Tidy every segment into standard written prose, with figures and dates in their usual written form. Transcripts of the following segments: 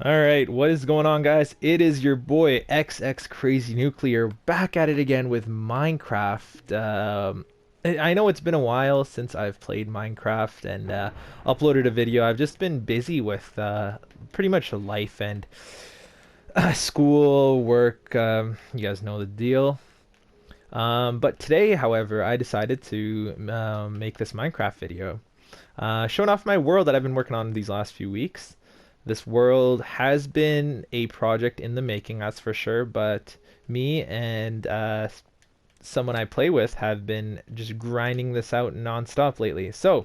All right, what is going on, guys? It is your boy XX Crazy Nuclear back at it again with Minecraft. I know it's been a while since I've played Minecraft and uploaded a video. I've just been busy with pretty much life and school, work. You guys know the deal. But today, however, I decided to make this Minecraft video, showing off my world that I've been working on these last few weeks. This world has been a project in the making, that's for sure, but me and someone I play with have been just grinding this out nonstop lately. So,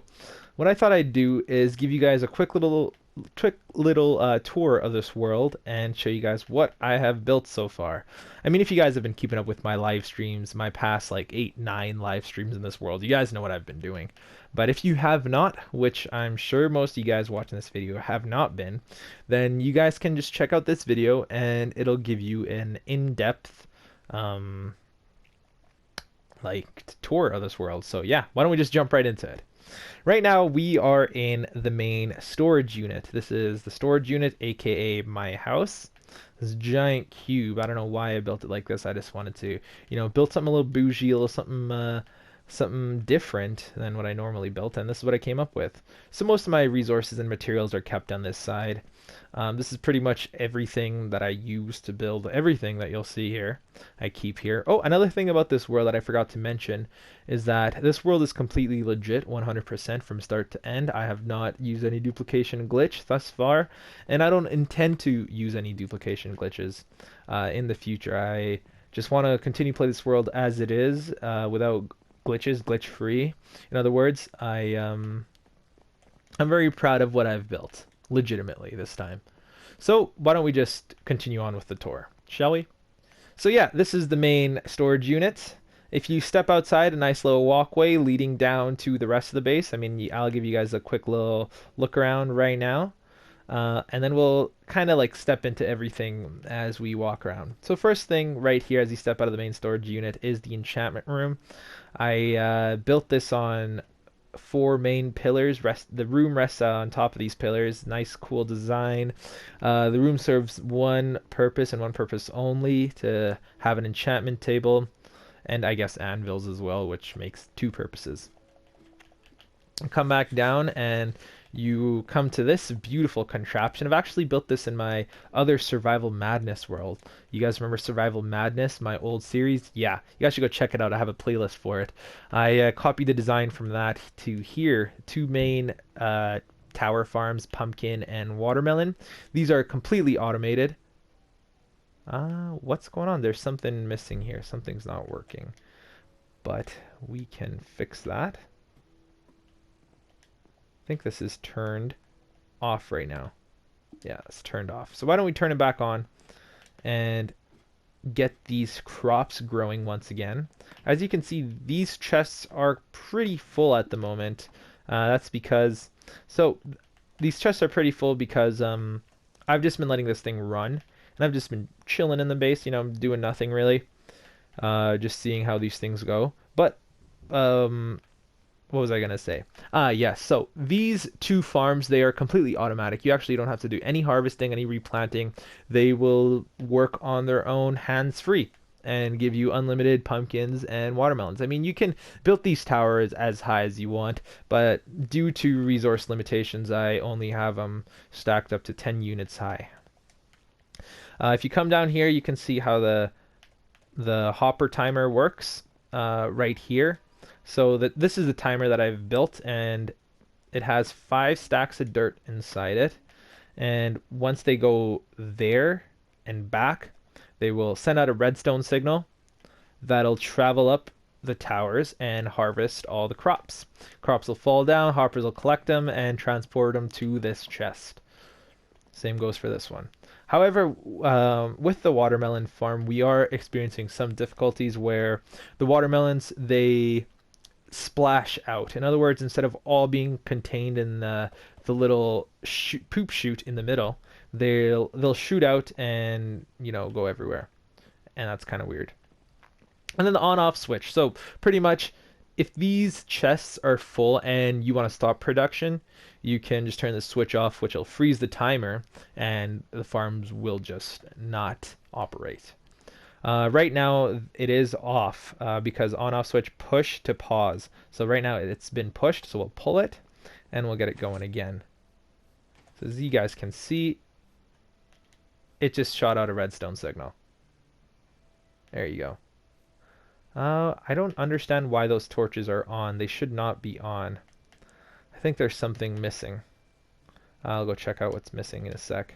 what I thought I'd do is give you guys a quick little tour of this world and show you guys what I have built so far. I mean, if you guys have been keeping up with my live streams, my past like 8, 9 live streams in this world, you guys know what I've been doing. But if you have not, which I'm sure most of you guys watching this video have not been, then you guys can just check out this video and it'll give you an in-depth um, tour of this world. So yeah, why don't we just jump right into it? Right now, we are in the main storage unit. This is the storage unit, aka my house. This giant cube. I don't know why I built it like this. I just wanted to, build something a little bougie, a little something different than what I normally built, and this is what I came up with. So most of my resources and materials are kept on this side. This is pretty much everything that I use to build everything that you'll see here. I keep here. Oh, another thing about this world that I forgot to mention is that this world is completely legit, 100% from start to end. I have not used any duplication glitch thus far, and I don't intend to use any duplication glitches in the future. I just want to continue to play this world as it is, without glitches, glitch free. In other words, I'm very proud of what I've built, legitimately this time. So why don't we just continue on with the tour, shall we? So yeah, this is the main storage unit. If you step outside, a nice little walkway leading down to the rest of the base. I mean, I'll give you guys a quick little look around right now. And then we'll kind of like step into everything as we walk around. So first thing right here as you step out of the main storage unit is the enchantment room. I built this on 4 main pillars. The room rests on top of these pillars. Nice, cool design. The room serves one purpose and one purpose only, to have an enchantment table, and I guess anvils as well, which makes 2 purposes. Come back down and you come to this beautiful contraption. I've actually built this in my other Survival Madness world. You guys remember Survival Madness, my old series? Yeah, you guys should go check it out. I have a playlist for it. I copied the design from that to here. 2 main tower farms, pumpkin and watermelon. These are completely automated. What's going on? There's something missing here. Something's not working. But we can fix that. I think this is turned off right now. Yeah, it's turned off. So why don't we turn it back on and get these crops growing once again. As you can see, these chests are pretty full at the moment. That's because, so these chests are pretty full because I've just been letting this thing run, and I've just been chilling in the base, doing nothing really, just seeing how these things go. But what was I gonna say? Yes. So these 2 farms, they are completely automatic. You actually don't have to do any harvesting, any replanting. They will work on their own, hands-free, and give you unlimited pumpkins and watermelons. I mean, you can build these towers as high as you want, but due to resource limitations, I only have them stacked up to 10 units high. If you come down here, you can see how the hopper timer works right here. So this is the timer that I've built, and it has 5 stacks of dirt inside it. And once they go there and back, they will send out a redstone signal that'll travel up the towers and harvest all the crops. Crops will fall down, hoppers will collect them and transport them to this chest. Same goes for this one. However, with the watermelon farm, we are experiencing some difficulties where the watermelons, they splash out. In other words, instead of all being contained in the little poop chute in the middle, they'll shoot out and go everywhere, and that's kind of weird. And then the on-off switch. So pretty much if these chests are full and you want to stop production, you can just turn the switch off, which will freeze the timer, and the farms will just not operate. Right now it is off because on-off switch push to pause. So right now it's been pushed, so we'll pull it and we'll get it going again. So as you guys can see, it just shot out a redstone signal. There you go. I don't understand why those torches are on. They should not be on. I think there's something missing. I'll go check out what's missing in a sec.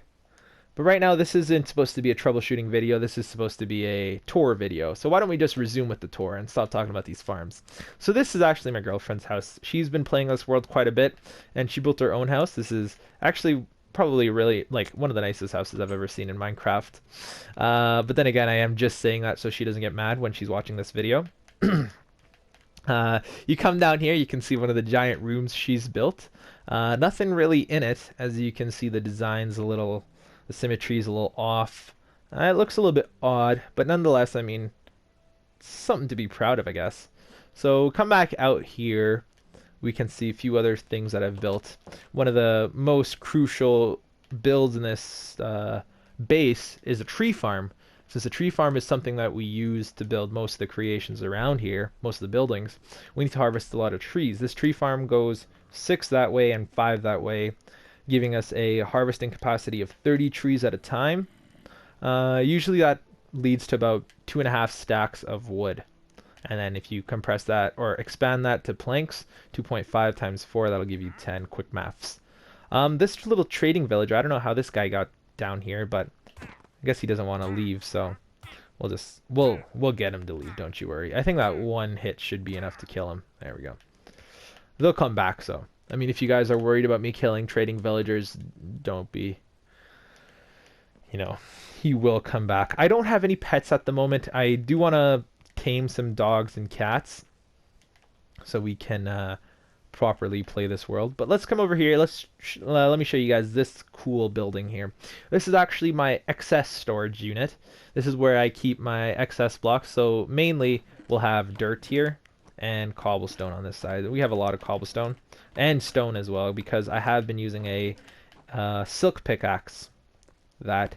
But right now, this isn't supposed to be a troubleshooting video. This is supposed to be a tour video. So why don't we just resume with the tour and stop talking about these farms. So this is actually my girlfriend's house. She's been playing this world quite a bit, and she built her own house. This is actually probably really like one of the nicest houses I've ever seen in Minecraft. But then again, I am just saying that so she doesn't get mad when she's watching this video. You come down here, you can see one of the giant rooms she's built. Nothing really in it. As you can see, the design's a little... The symmetry is a little off. It looks a little bit odd, but nonetheless, I mean, something to be proud of, I guess. So come back out here. We can see a few other things that I've built. One of the most crucial builds in this base is a tree farm. Since a tree farm is something that we use to build most of the creations around here, most of the buildings, we need to harvest a lot of trees. This tree farm goes 6 that way and 5 that way, giving us a harvesting capacity of 30 trees at a time. Usually that leads to about 2.5 stacks of wood. And then if you compress that or expand that to planks, 2.5 times 4, that'll give you 10. Quick maths. This little trading villager, I don't know how this guy got down here, but I guess he doesn't want to leave, so we'll get him to leave, don't you worry. I think that one hit should be enough to kill him. There we go. They'll come back, so. I mean, if you guys are worried about me killing trading villagers, don't be. You know, he will come back. I don't have any pets at the moment. I do want to tame some dogs and cats so we can properly play this world. But let's come over here. Let me show you guys this cool building here. This is actually my excess storage unit. This is where I keep my excess blocks. So mainly we'll have dirt here and cobblestone on this side. We have a lot of cobblestone and stone as well because I have been using a silk pickaxe that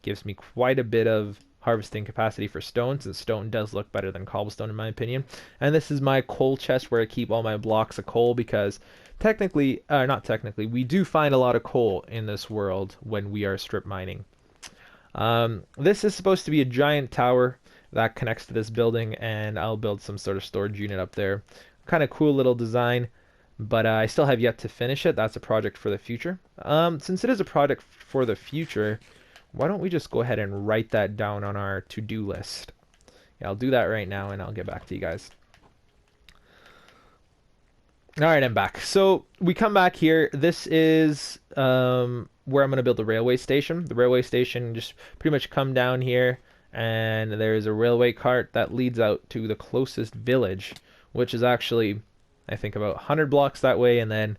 gives me quite a bit of harvesting capacity for stone, since stone does look better than cobblestone in my opinion. And this is my coal chest where I keep all my blocks of coal because technically, not technically, we do find a lot of coal in this world when we are strip mining. This is supposed to be a giant tower that connects to this building, and I'll build some sort of storage unit up there. Kind of cool little design, but I still have yet to finish it. That's a project for the future. Since it is a project for the future, why don't we just go ahead and write that down on our to-do list? Yeah, I'll do that right now, and I'll get back to you guys. Alright, I'm back. So, we come back here. This is where I'm going to build the railway station. The railway station, just pretty much come down here, and there's a railway cart that leads out to the closest village, which is actually, I think, about 100 blocks that way, and then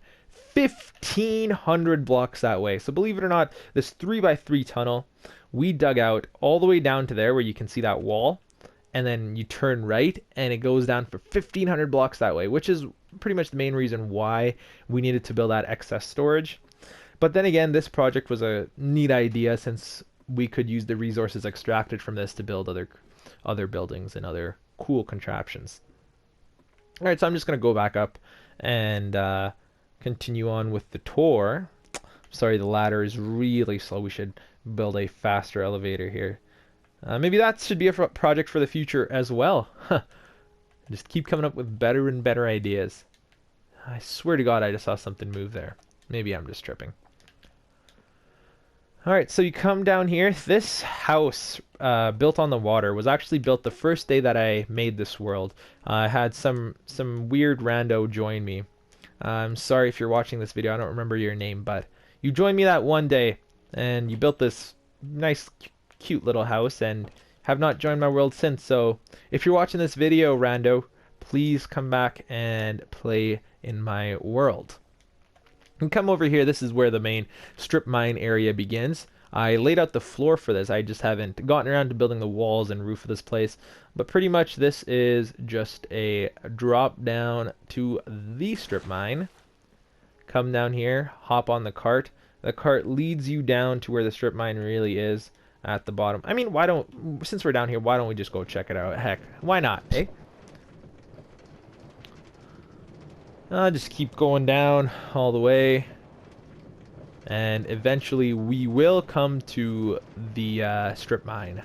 1,500 blocks that way. So believe it or not, this 3x3 tunnel, we dug out all the way down to there where you can see that wall, and then you turn right, and it goes down for 1,500 blocks that way, which is pretty much the main reason why we needed to build that excess storage. But then again, this project was a neat idea since we could use the resources extracted from this to build other buildings and other cool contraptions. Alright, so I'm just going to go back up and continue on with the tour. Sorry, the ladder is really slow. We should build a faster elevator here. Maybe that should be a project for the future as well. Just keep coming up with better and better ideas. I swear to God, I just saw something move there. Maybe I'm just tripping. Alright, so you come down here. This house, built on the water, was actually built the first day that I made this world. I had some weird rando join me. I'm sorry if you're watching this video, I don't remember your name, but you joined me that one day, and you built this nice, cute little house, and have not joined my world since. So if you're watching this video, rando, please come back and play in my world. And come over here. This is where the main strip mine area begins. I laid out the floor for this. I just haven't gotten around to building the walls and roof of this place. But pretty much this is just a drop down to the strip mine. Come down here, hop on the cart. The cart leads you down to where the strip mine really is at the bottom. I mean, since we're down here, why don't we just go check it out? Heck, why not, eh? Just keep going down all the way. And eventually we will come to the strip mine.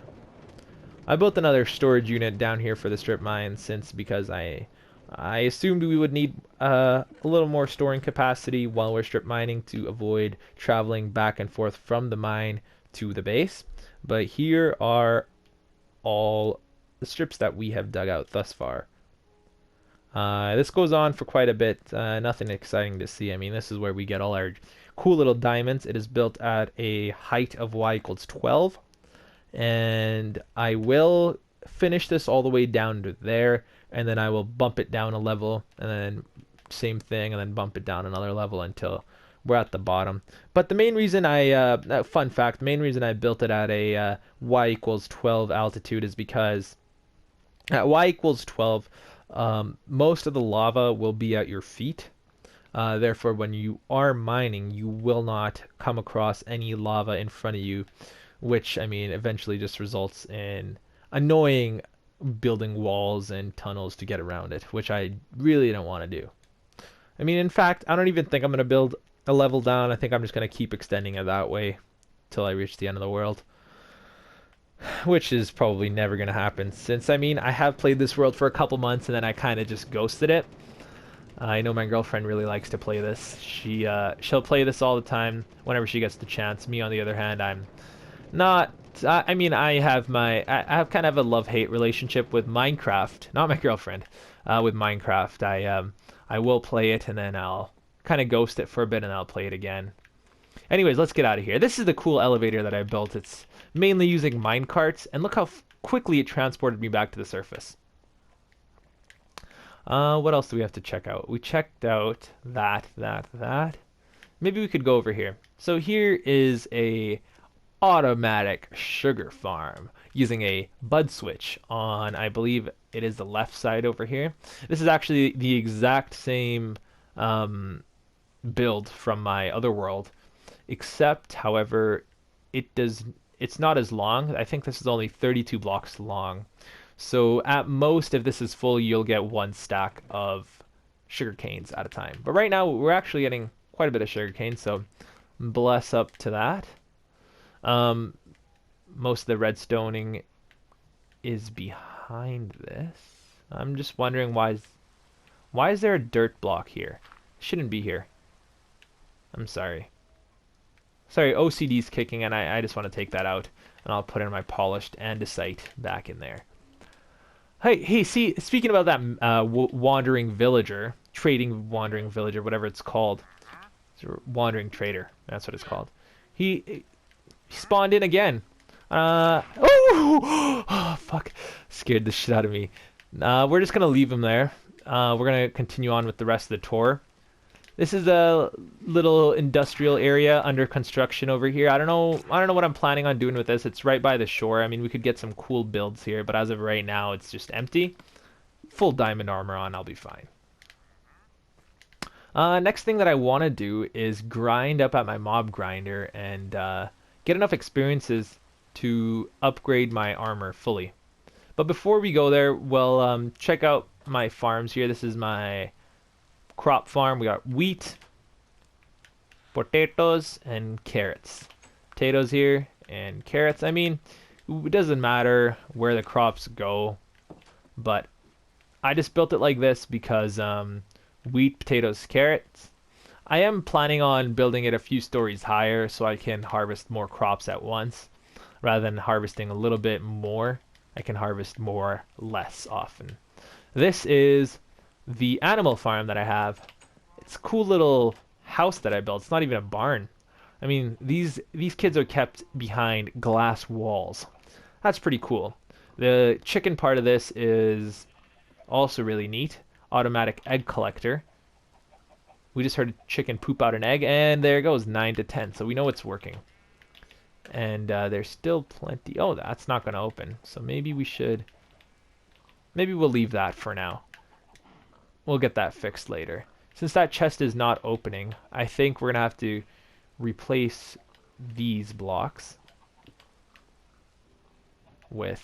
I built another storage unit down here for the strip mine because I assumed we would need a little more storing capacity while we're strip mining to avoid traveling back and forth from the mine to the base. But here are all the strips that we have dug out thus far. This goes on for quite a bit. Nothing exciting to see. I mean, this is where we get all our cool little diamonds. It is built at a height of y = 12. And I will finish this all the way down to there. And then I will bump it down a level. And then same thing. And then bump it down another level until we're at the bottom. But the main reason fun fact, the main reason I built it at a y = 12 altitude is because at y = 12, most of the lava will be at your feet. Therefore, when you are mining, you will not come across any lava in front of you, which, I mean, eventually just results in annoying building walls and tunnels to get around it, which I really don't want to do. I mean, in fact, I don't even think I'm going to build a level down. I think I'm just going to keep extending it that way till I reach the end of the world. Which is probably never going to happen, since, I mean, I have played this world for a couple months and then I kind of just ghosted it. I know my girlfriend really likes to play this. She'll play this all the time whenever she gets the chance. Me, on the other hand, I'm not. I mean, I have kind of a love-hate relationship with Minecraft. Not my girlfriend, with Minecraft. I will play it and then I'll kind of ghost it for a bit and I'll play it again. Anyways, let's get out of here. This is the cool elevator that I built. It's mainly using minecarts, and look how quickly it transported me back to the surface. What else do we have to check out? We checked out that. Maybe we could go over here. So here is a automatic sugar farm using a bud switch on, I believe it is the left side over here. This is actually the exact same build from my other world, except, however, it's not as long. I think this is only 32 blocks long. So at most, if this is full, you'll get one stack of sugar canes at a time. But right now, we're actually getting quite a bit of sugar cane, so bless up to that. Most of the redstoning is behind this. I'm just wondering why is there a dirt block here? It shouldn't be here. I'm sorry. Sorry, OCD's kicking, and I just want to take that out, and I'll put in my polished andesite back in there. Hey, see, speaking about that wandering villager, trading wandering villager, whatever it's called, it's a wandering trader. That's what it's called. He spawned in again. Oh, fuck, scared the shit out of me. We're just gonna leave him there. We're gonna continue on with the rest of the tour. This is a little industrial area under construction over here. I don't know what I'm planning on doing with this. It's right by the shore. I mean, we could get some cool builds here, but as of right now, it's just empty. Full diamond armor on, I'll be fine. Next thing that I want to do is grind up at my mob grinder and get enough experiences to upgrade my armor fully. But before we go there, well, check out my farms here. This is my crop farm. We got wheat, potatoes, and carrots. Potatoes here and carrots. I mean, it doesn't matter where the crops go, but I just built it like this because wheat, potatoes, carrots. I am planning on building it a few stories higher so I can harvest more crops at once. Rather than harvesting a little bit more, I can harvest more less often. This is the animal farm that I have. It's a cool little house that I built. It's not even a barn. I mean, these kids are kept behind glass walls. That's pretty cool. The chicken part of this is also really neat. Automatic egg collector. We just heard a chicken poop out an egg, and there it goes, 9 to 10. So we know it's working. And there's still plenty. Oh, that's not going to open. So maybe we should... Maybe we'll leave that for now. We'll get that fixed later. Since that chest is not opening, I think we're going to have to replace these blocks with...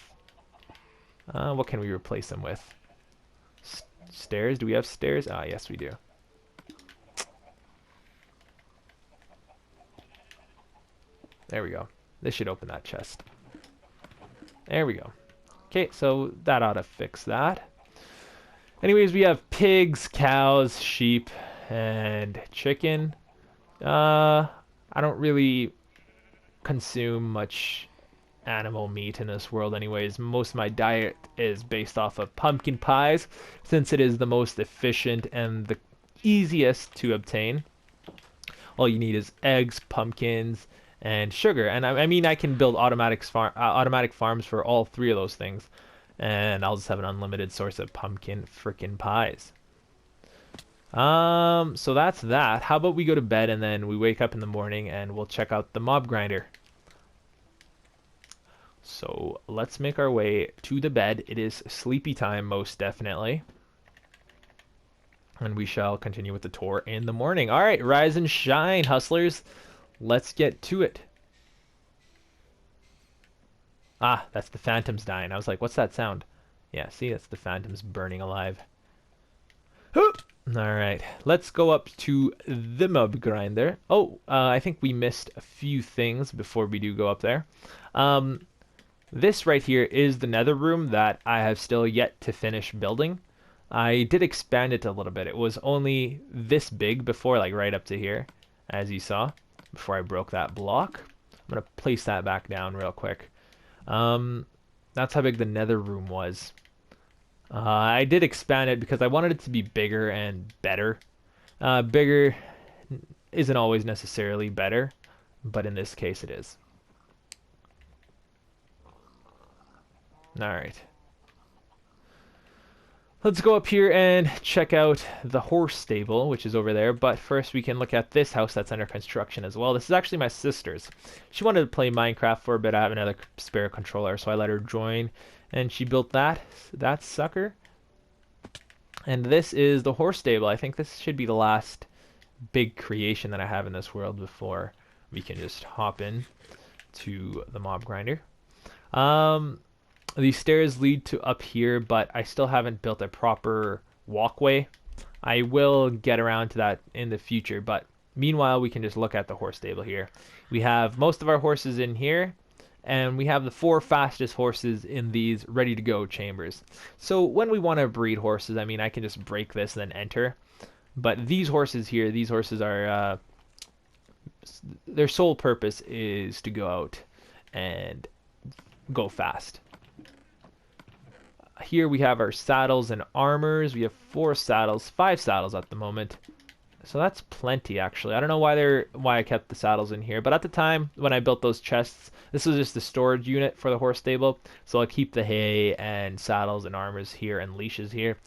what can we replace them with? Stairs? Do we have stairs? Ah, yes, we do. There we go. This should open that chest. There we go. Okay, so that ought to fix that. Anyways, we have pigs, cows, sheep, and chicken. I don't really consume much animal meat in this world anyways. Most of my diet is based off of pumpkin pies, since it is the most efficient and the easiest to obtain. All you need is eggs, pumpkins, and sugar. And I mean, I can build automatic farms for all three of those things, and I'll just have an unlimited source of pumpkin frickin' pies. So that's that. How about we go to bed and then we wake up in the morning and we'll check out the mob grinder. So let's make our way to the bed. It is sleepy time, most definitely. And we shall continue with the tour in the morning. All right, rise and shine, hustlers. Let's get to it. Ah, that's the phantoms dying. I was like, what's that sound? Yeah, see, that's the phantoms burning alive. Alright, let's go up to the mob grinder. Oh, I think we missed a few things before we do go up there. This right here is the nether room that I have still yet to finish building. I did expand it a little bit. It was only this big before, like right up to here, as you saw, before I broke that block. I'm going to place that back down real quick. That's how big the nether room was. I did expand it because I wanted it to be bigger and better. Bigger isn't always necessarily better, but in this case it is. Alright. Let's go up here and check out the horse stable, which is over there. But first we can look at this house that's under construction as well. This is actually my sister's. She wanted to play Minecraft for a bit. I have another spare controller, so I let her join. And she built that sucker. And this is the horse stable. I think this should be the last big creation that I have in this world before we can just hop in to the mob grinder. These stairs lead to up here, but I still haven't built a proper walkway. I will get around to that in the future, but meanwhile we can just look at the horse stable here. We have most of our horses in here, and we have the 4 fastest horses in these ready to go chambers. So when we want to breed horses, I mean, I can just break this and then enter. But these horses here, these horses are, their sole purpose is to go out and go fast. Here we have our saddles and armors. We have 4 saddles, 5 saddles at the moment. So that's plenty, actually. I don't know why I kept the saddles in here, but at the time when I built those chests, this was just the storage unit for the horse stable. So I'll keep the hay and saddles and armors here and leashes here.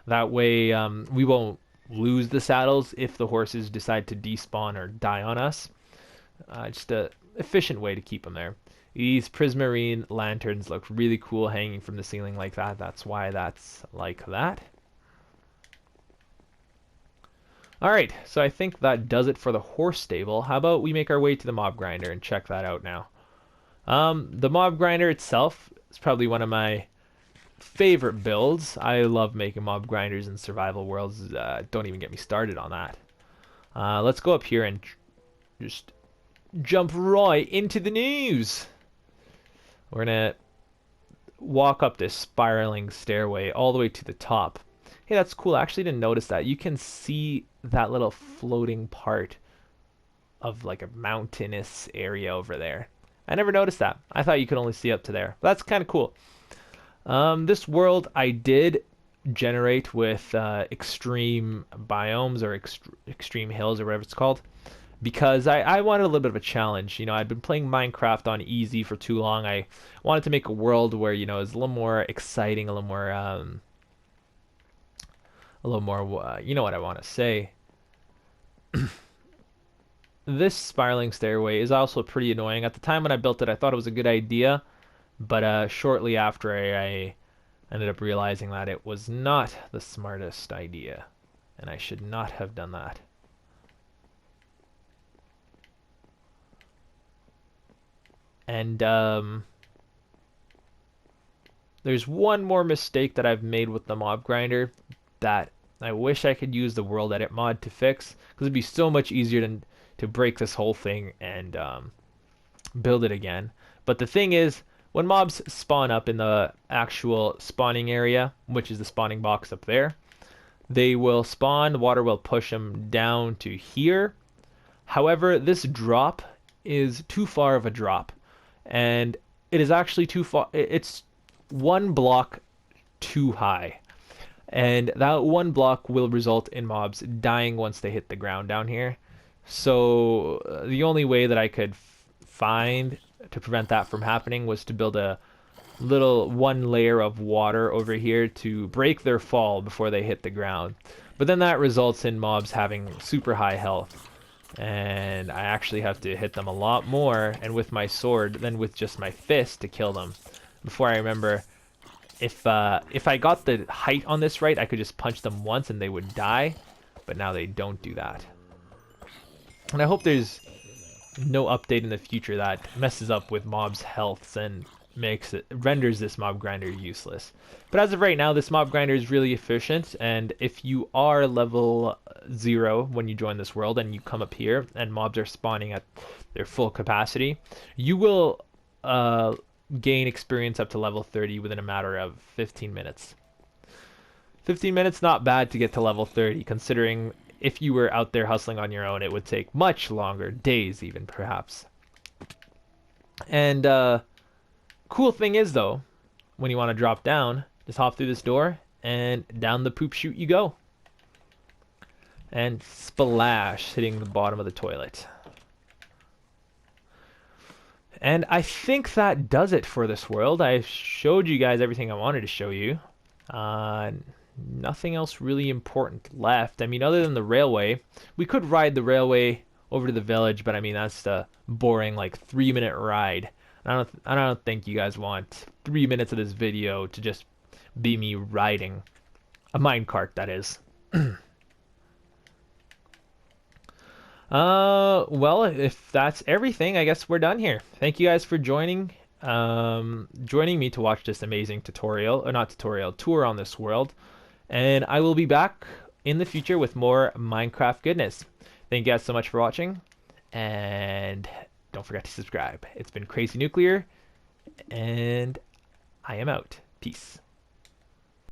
That way we won't lose the saddles if the horses decide to despawn or die on us. Just a efficient way to keep them there. These prismarine lanterns look really cool hanging from the ceiling like that. That's why that's like that. Alright, so I think that does it for the horse stable. How about we make our way to the mob grinder and check that out now. The mob grinder itself is probably one of my favorite builds. I love making mob grinders in survival worlds. Don't even get me started on that. Let's go up here and just jump right into the news. We're gonna walk up this spiraling stairway all the way to the top. Hey, that's cool. I actually didn't notice that. You can see that little floating part of like a mountainous area over there. I never noticed that. I thought you could only see up to there. But that's kind of cool. This world I did generate with extreme biomes or extreme hills or whatever it's called, because I wanted a little bit of a challenge. You know, I'd been playing Minecraft on easy for too long. I wanted to make a world where, you know, it's a little more exciting, a little more you know what I want to say. this spiraling stairway is also pretty annoying. At the time when I built it, I thought it was a good idea, but shortly after I ended up realizing that it was not the smartest idea, and I should not have done that. And there's one more mistake that I've made with the mob grinder that I wish I could use the world edit mod to fix, because it'd be so much easier to break this whole thing and build it again. But the thing is, when mobs spawn up in the actual spawning area, which is the spawning box up there, they will spawn, the water will push them down to here. However, this drop is too far of a drop, and it is actually too far. It's one block too high, and that one block will result in mobs dying once they hit the ground down here. So the only way that I could find to prevent that from happening was to build a little one layer of water over here to break their fall before they hit the ground. But then that results in mobs having super high health, and I actually have to hit them a lot more and with my sword than with just my fist to kill them. Before I remember, if I got the height on this right, I could just punch them once and they would die, but now they don't do that. And I hope there's no update in the future that messes up with mobs' healths and renders this mob grinder useless. But as of right now, this mob grinder is really efficient, and if you are level 0 when you join this world and you come up here and mobs are spawning at their full capacity, you will gain experience up to level 30 within a matter of 15 minutes. 15 minutes, not bad to get to level 30, considering if you were out there hustling on your own, it would take much longer, days even, perhaps. And cool thing is, though, when you want to drop down, just hop through this door, and down the poop chute you go. And splash, hitting the bottom of the toilet. And I think that does it for this world. I showed you guys everything I wanted to show you. Nothing else really important left. I mean, other than the railway. We could ride the railway over to the village, but I mean, that's the boring, like, 3-minute ride. I don't think you guys want 3 minutes of this video to just be me riding a minecart, that is. Well, if that's everything, I guess we're done here. Thank you guys for joining me to watch this amazing tutorial, or not tutorial, tour on this world. And I will be back in the future with more Minecraft goodness. Thank you guys so much for watching, and don't forget to subscribe. It's been Crazy Nuclear, and I am out. Peace.